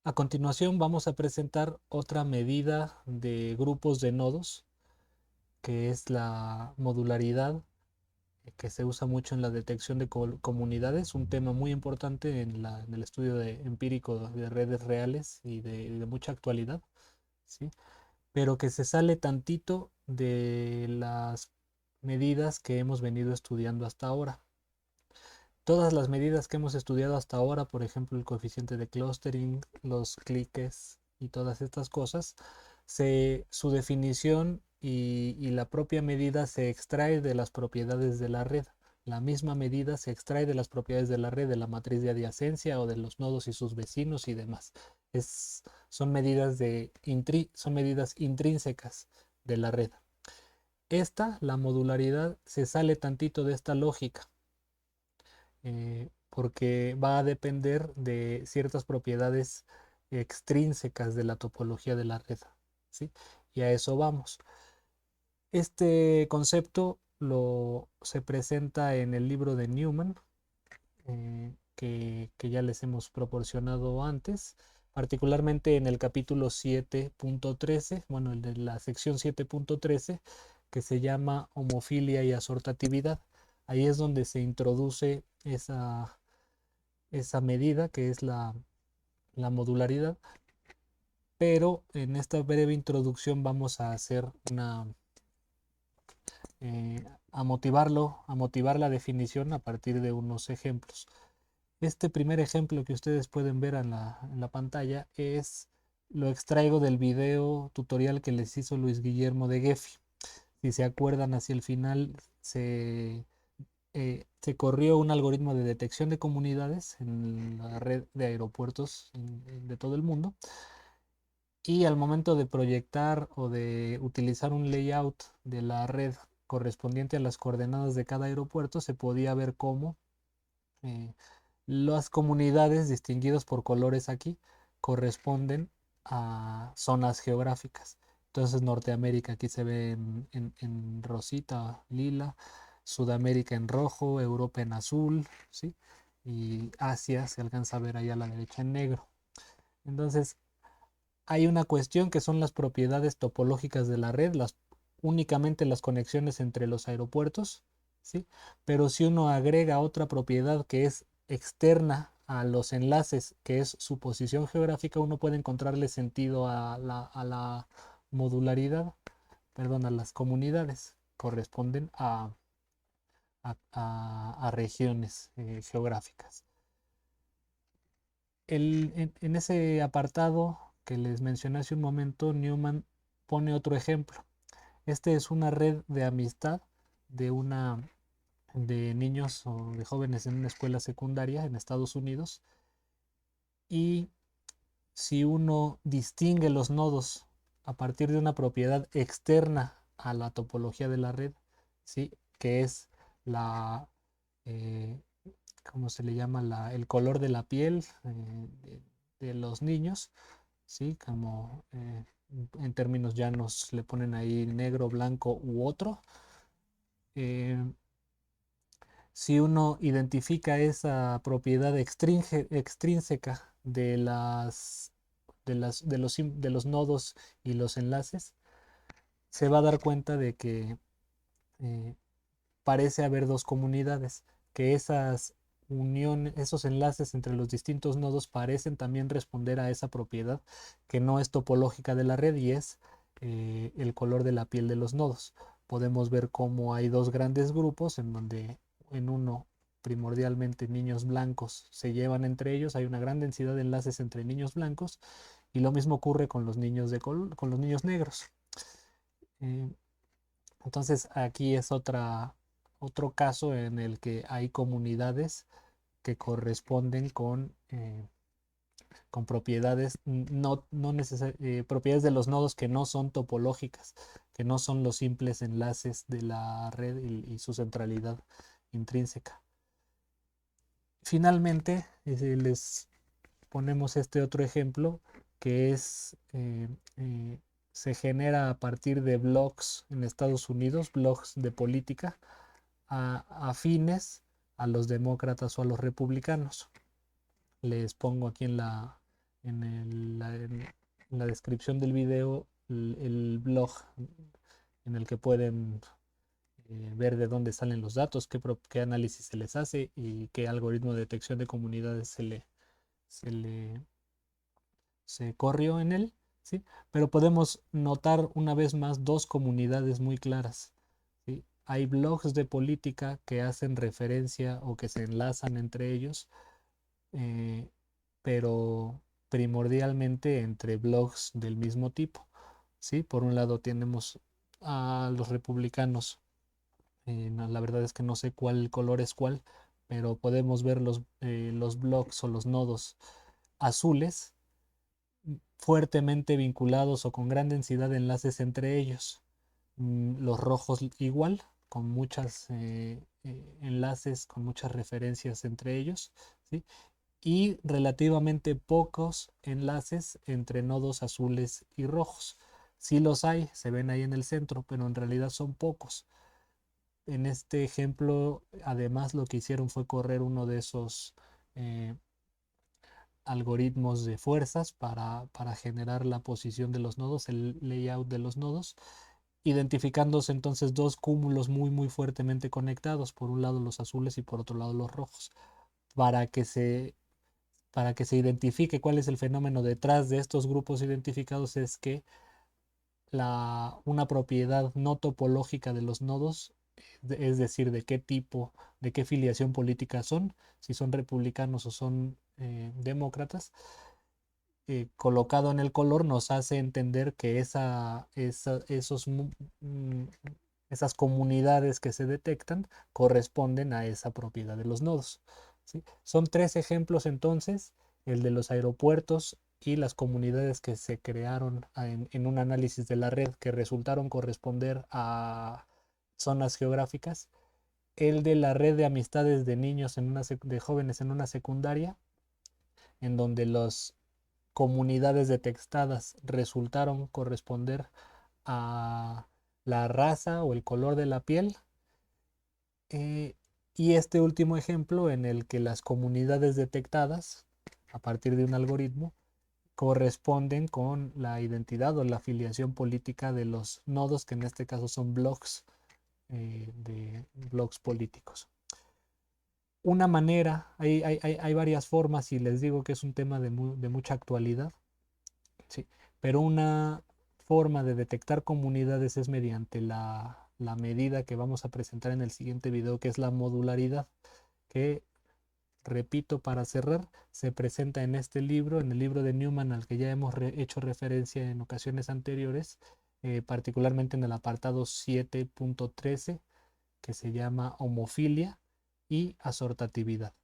A continuación vamos a presentar otra medida de grupos de nodos, que es la modularidad, que se usa mucho en la detección de comunidades, un tema muy importante en el estudio empírico de redes reales y de mucha actualidad, ¿sí? Pero que se sale tantito de las medidas que hemos venido estudiando hasta ahora. Todas las medidas que hemos estudiado hasta ahora, por ejemplo, el coeficiente de clustering, los cliques y todas estas cosas, su definición y la propia medida se extrae de las propiedades de la red. La misma medida se extrae de las propiedades de la red, de la matriz de adyacencia o de los nodos y sus vecinos y demás. Es, son medidas intrínsecas de la red. La modularidad, se sale tantito de esta lógica, porque va a depender de ciertas propiedades extrínsecas de la topología de la red, ¿sí? Y a eso vamos. Este concepto se presenta en el libro de Newman, que ya les hemos proporcionado antes, particularmente en el capítulo 7.13, bueno, el de la sección 7.13, que se llama homofilia y asortatividad. Ahí es donde se introduce esa medida que es la modularidad, pero en esta breve introducción vamos a hacer a motivar la definición a partir de unos ejemplos. Este primer ejemplo que ustedes pueden ver en la pantalla lo extraigo del video tutorial que les hizo Luis Guillermo de Geffi. Si se acuerdan, hacia el final se corrió un algoritmo de detección de comunidades en la red de aeropuertos de todo el mundo, y al momento de proyectar o de utilizar un layout de la red correspondiente a las coordenadas de cada aeropuerto, se podía ver cómo eh, las comunidades distinguidas por colores aquí corresponden a zonas geográficas. Entonces Norteamérica aquí se ve en rosita, lila, Sudamérica en rojo, Europa en azul, ¿sí? Y Asia se alcanza a ver ahí a la derecha en negro. Entonces hay una cuestión que son las propiedades topológicas de la red, únicamente las conexiones entre los aeropuertos, ¿sí? Pero si uno agrega otra propiedad que es externa a los enlaces, que es su posición geográfica, uno puede encontrarle sentido a la modularidad, perdón, a las comunidades. Corresponden a regiones geográficas. En ese apartado que les mencioné hace un momento, Newman pone otro ejemplo. Este es una red de amistad de de niños o de jóvenes en una escuela secundaria en Estados Unidos. Y si uno distingue los nodos a partir de una propiedad externa a la topología de la red, ¿sí? Que es la, eh, ¿cómo se le llama? El color de la piel de los niños, ¿sí? Como en términos llanos le ponen ahí negro, blanco u otro. Eh, si uno identifica esa propiedad extrínseca de los nodos y los enlaces, se va a dar cuenta de que eh, parece haber dos comunidades, que esas uniones, esos enlaces entre los distintos nodos parecen también responder a esa propiedad que no es topológica de la red, y es el color de la piel de los nodos. Podemos ver cómo hay dos grandes grupos en donde en uno primordialmente niños blancos se llevan entre ellos, hay una gran densidad de enlaces entre niños blancos, y lo mismo ocurre con los niños con los niños negros. Eh, entonces aquí es otro caso en el que hay comunidades que corresponden con propiedades, propiedades de los nodos que no son topológicas, que no son los simples enlaces de la red y su centralidad intrínseca. Finalmente, les ponemos este otro ejemplo que se genera a partir de blogs en Estados Unidos, blogs de política, afines a los demócratas o a los republicanos. Les pongo aquí en la descripción del video el blog en el que pueden ver de dónde salen los datos, qué análisis se les hace y qué algoritmo de detección de comunidades se le se corrió en él, ¿sí? Pero podemos notar una vez más dos comunidades muy claras, ¿sí? Hay blogs de política que hacen referencia o que se enlazan entre ellos, eh, pero primordialmente entre blogs del mismo tipo, ¿sí? Por un lado tenemos a los republicanos, la verdad es que no sé cuál color es cuál, pero podemos ver los blogs o los nodos azules fuertemente vinculados o con gran densidad de enlaces entre ellos. Los rojos igual, con muchos enlaces, con muchas referencias entre ellos, ¿sí? Y relativamente pocos enlaces entre nodos azules y rojos. Sí los hay, se ven ahí en el centro, pero en realidad son pocos. En este ejemplo, además, lo que hicieron fue correr uno de esos eh, algoritmos de fuerzas para generar la posición de los nodos, el layout de los nodos, identificándose entonces dos cúmulos muy muy fuertemente conectados, por un lado los azules y por otro lado los rojos, para que se, para que se identifique cuál es el fenómeno detrás de estos grupos identificados. Es que una propiedad no topológica de los nodos, es decir, de qué tipo, de qué filiación política son, si son republicanos o son demócratas, colocado en el color nos hace entender que esas comunidades que se detectan corresponden a esa propiedad de los nodos, ¿sí? Son tres ejemplos entonces, el de los aeropuertos y las comunidades que se crearon en un análisis de la red que resultaron corresponder a zonas geográficas, el de la red de amistades de niños de jóvenes en una secundaria, en donde las comunidades detectadas resultaron corresponder a la raza o el color de la piel. eh, y este último ejemplo en el que las comunidades detectadas a partir de un algoritmo corresponden con la identidad o la afiliación política de los nodos, que en este caso son blogs, de blogs políticos. Una manera, hay varias formas y les digo que es un tema de mucha actualidad, ¿sí? Pero una forma de detectar comunidades es mediante la medida que vamos a presentar en el siguiente video, que es la modularidad, que, repito, para cerrar, se presenta en este libro, en el libro de Newman al que ya hemos hecho referencia en ocasiones anteriores, particularmente en el apartado 7.13, que se llama homofilia y asortatividad.